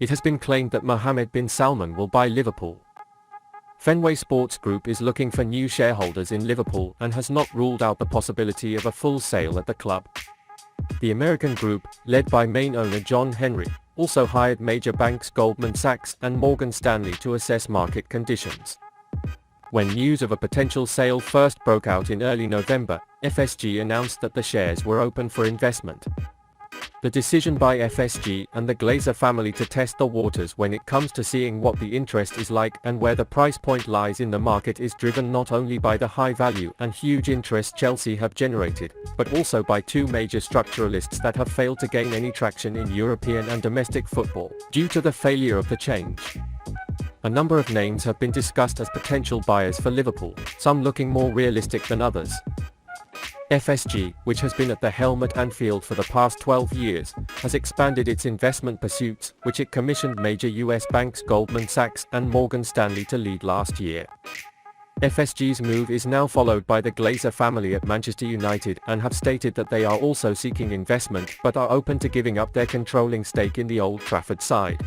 It has been claimed that Mohammed Bin Salman will buy Liverpool. Fenway Sports Group is looking for new shareholders in Liverpool and has not ruled out the possibility of a full sale at the club. The American group, led by main owner John Henry, also hired major banks Goldman Sachs and Morgan Stanley to assess market conditions. When news of a potential sale first broke out in early November, FSG announced that the shares were open for investment. The decision by FSG and the Glazer family to test the waters when it comes to seeing what the interest is like and where the price point lies in the market is driven not only by the high value and huge interest Chelsea have generated, but also by two major structuralists that have failed to gain any traction in European and domestic football, due to the failure of the change. A number of names have been discussed as potential buyers for Liverpool, some looking more realistic than others. FSG, which has been at the helm at Anfield for the past 12 years, has expanded its investment pursuits, which it commissioned major US banks Goldman Sachs and Morgan Stanley to lead last year. FSG's move is now followed by the Glazer family at Manchester United and have stated that they are also seeking investment but are open to giving up their controlling stake in the Old Trafford side.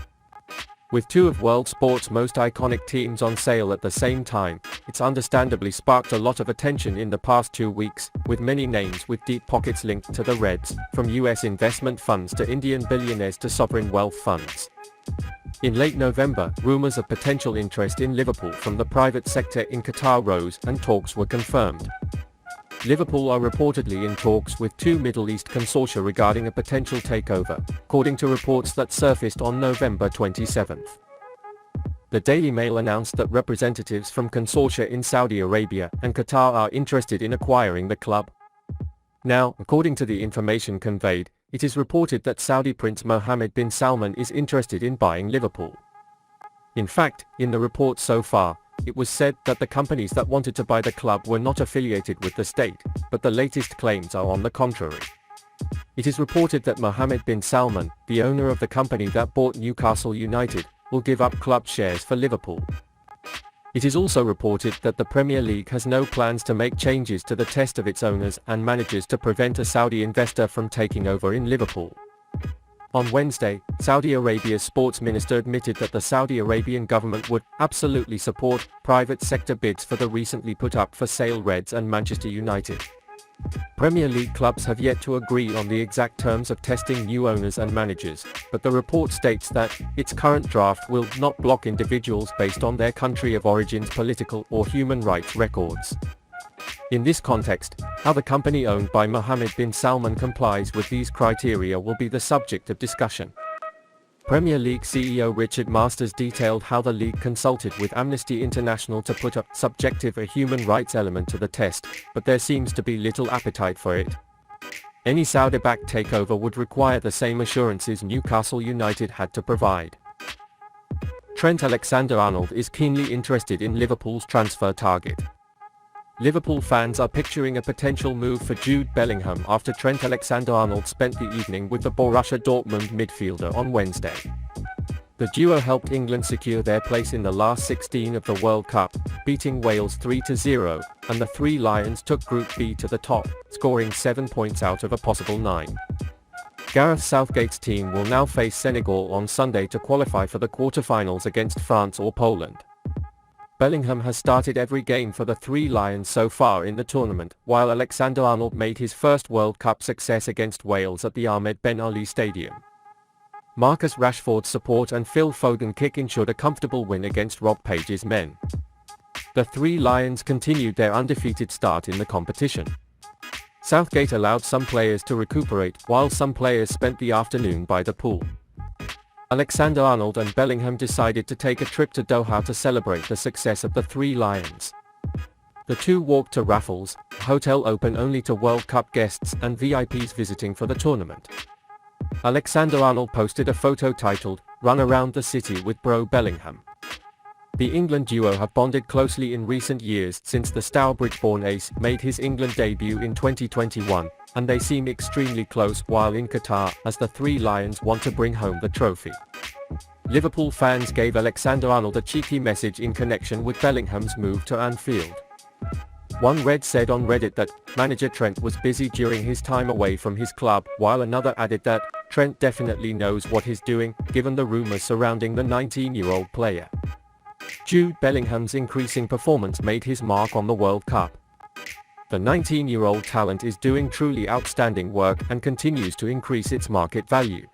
With two of world sport's most iconic teams on sale at the same time, it's understandably sparked a lot of attention in the past 2 weeks, with many names with deep pockets linked to the Reds, from US investment funds to Indian billionaires to sovereign wealth funds. In late November, rumors of potential interest in Liverpool from the private sector in Qatar rose and talks were confirmed. Liverpool are reportedly in talks with two Middle East consortia regarding a potential takeover, according to reports that surfaced on November 27. The Daily Mail announced that representatives from consortia in Saudi Arabia and Qatar are interested in acquiring the club. Now, according to the information conveyed, it is reported that Saudi Prince Mohammed Bin Salman is interested in buying Liverpool. In fact, in the report so far, it was said that the companies that wanted to buy the club were not affiliated with the state, but the latest claims are on the contrary. It is reported that Mohammed Bin Salman, the owner of the company that bought Newcastle United, will give up club shares for Liverpool. It is also reported that the Premier League has no plans to make changes to the test of its owners and managers to prevent a Saudi investor from taking over in Liverpool. On Wednesday, Saudi Arabia's sports minister admitted that the Saudi Arabian government would absolutely support private sector bids for the recently put up for sale Reds and Manchester United. Premier League clubs have yet to agree on the exact terms of testing new owners and managers, but the report states that its current draft will not block individuals based on their country of origin's political or human rights records. In this context, how the company owned by Mohammed bin Salman complies with these criteria will be the subject of discussion. Premier League CEO Richard Masters detailed how the league consulted with Amnesty International to put a subjective or human rights element to the test, but there seems to be little appetite for it. Any Saudi-backed takeover would require the same assurances Newcastle United had to provide. Trent Alexander-Arnold is keenly interested in Liverpool's transfer target. Liverpool fans are picturing a potential move for Jude Bellingham after Trent Alexander-Arnold spent the evening with the Borussia Dortmund midfielder on Wednesday. The duo helped England secure their place in the last 16 of the World Cup, beating Wales 3-0, and the Three Lions took Group B to the top, scoring 7 points out of a possible 9. Gareth Southgate's team will now face Senegal on Sunday to qualify for the quarter-finals against France or Poland. Bellingham has started every game for the Three Lions so far in the tournament, while Alexander-Arnold made his first World Cup success against Wales at the Ahmed Ben Ali Stadium. Marcus Rashford's support and Phil Foden kick ensured a comfortable win against Rob Page's men. The Three Lions continued their undefeated start in the competition. Southgate allowed some players to recuperate, while some players spent the afternoon by the pool. Alexander-Arnold and Bellingham decided to take a trip to Doha to celebrate the success of the Three Lions. The two walked to Raffles, a hotel open only to World Cup guests and VIPs visiting for the tournament. Alexander-Arnold posted a photo titled, "Run Around the City with Bro Bellingham." The England duo have bonded closely in recent years since the Stourbridge-born ace made his England debut in 2021, and they seem extremely close while in Qatar as the Three Lions want to bring home the trophy. Liverpool fans gave Alexander-Arnold a cheeky message in connection with Bellingham's move to Anfield. One Red said on Reddit that manager Trent was busy during his time away from his club, while another added that Trent definitely knows what he's doing, given the rumors surrounding the 19-year-old player. Jude Bellingham's increasing performance made his mark on the World Cup. The 19-year-old talent is doing truly outstanding work and continues to increase its market value.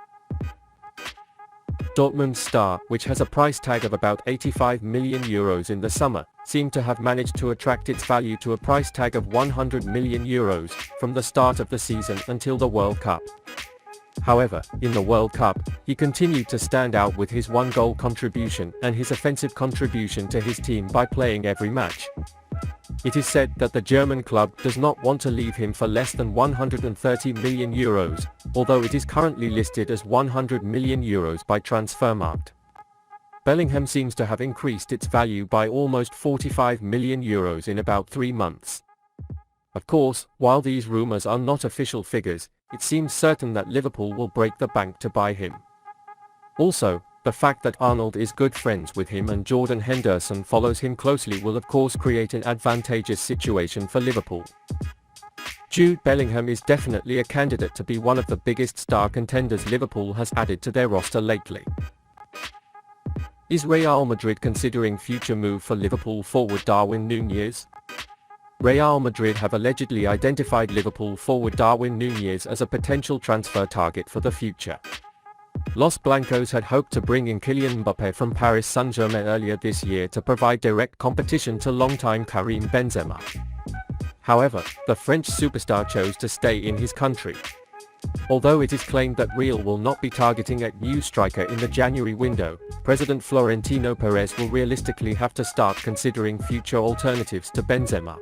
Dortmund's star, which has a price tag of about €85 million in the summer, seemed to have managed to attract its value to a price tag of €100 million from the start of the season until the World Cup. However, in the World Cup, he continued to stand out with his one-goal contribution and his offensive contribution to his team by playing every match. It is said that the German club does not want to leave him for less than €130 million, although it is currently listed as €100 million by Transfermarkt. Bellingham seems to have increased its value by almost €45 million in about 3 months. Of course, while these rumors are not official figures, it seems certain that Liverpool will break the bank to buy him. Also, the fact that Arnold is good friends with him and Jordan Henderson follows him closely will of course create an advantageous situation for Liverpool. Jude Bellingham is definitely a candidate to be one of the biggest star contenders Liverpool has added to their roster lately. Is Real Madrid considering future move for Liverpool forward Darwin Nunez? Real Madrid have allegedly identified Liverpool forward Darwin Nunez as a potential transfer target for the future. Los Blancos had hoped to bring in Kylian Mbappé from Paris Saint-Germain earlier this year to provide direct competition to longtime Karim Benzema. However, the French superstar chose to stay in his country. Although it is claimed that Real will not be targeting a new striker in the January window, President Florentino Perez will realistically have to start considering future alternatives to Benzema.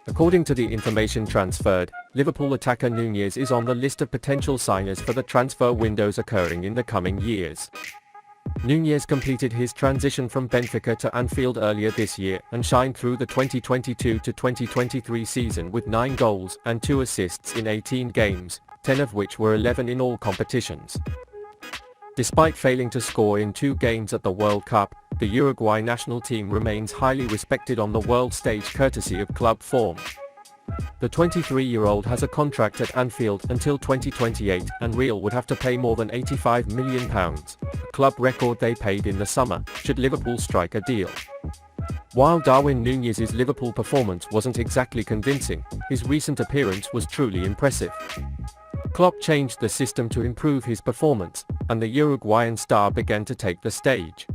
According to the information transferred, Liverpool attacker Nunez is on the list of potential signers for the transfer windows occurring in the coming years. Nunez completed his transition from Benfica to Anfield earlier this year and shined through the 2022-2023 season with 9 goals and 2 assists in 18 games, 10 of which were 11 in all competitions. Despite failing to score in 2 games at the World Cup, the Uruguay national team remains highly respected on the world stage courtesy of club form. The 23-year-old has a contract at Anfield until 2028 and Real would have to pay more than £85 million, a club record they paid in the summer, should Liverpool strike a deal. While Darwin Nunez's Liverpool performance wasn't exactly convincing, his recent appearance was truly impressive. Klopp changed the system to improve his performance, and the Uruguayan star began to take the stage.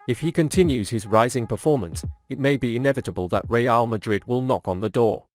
If he continues his rising performance, it may be inevitable that Real Madrid will knock on the door.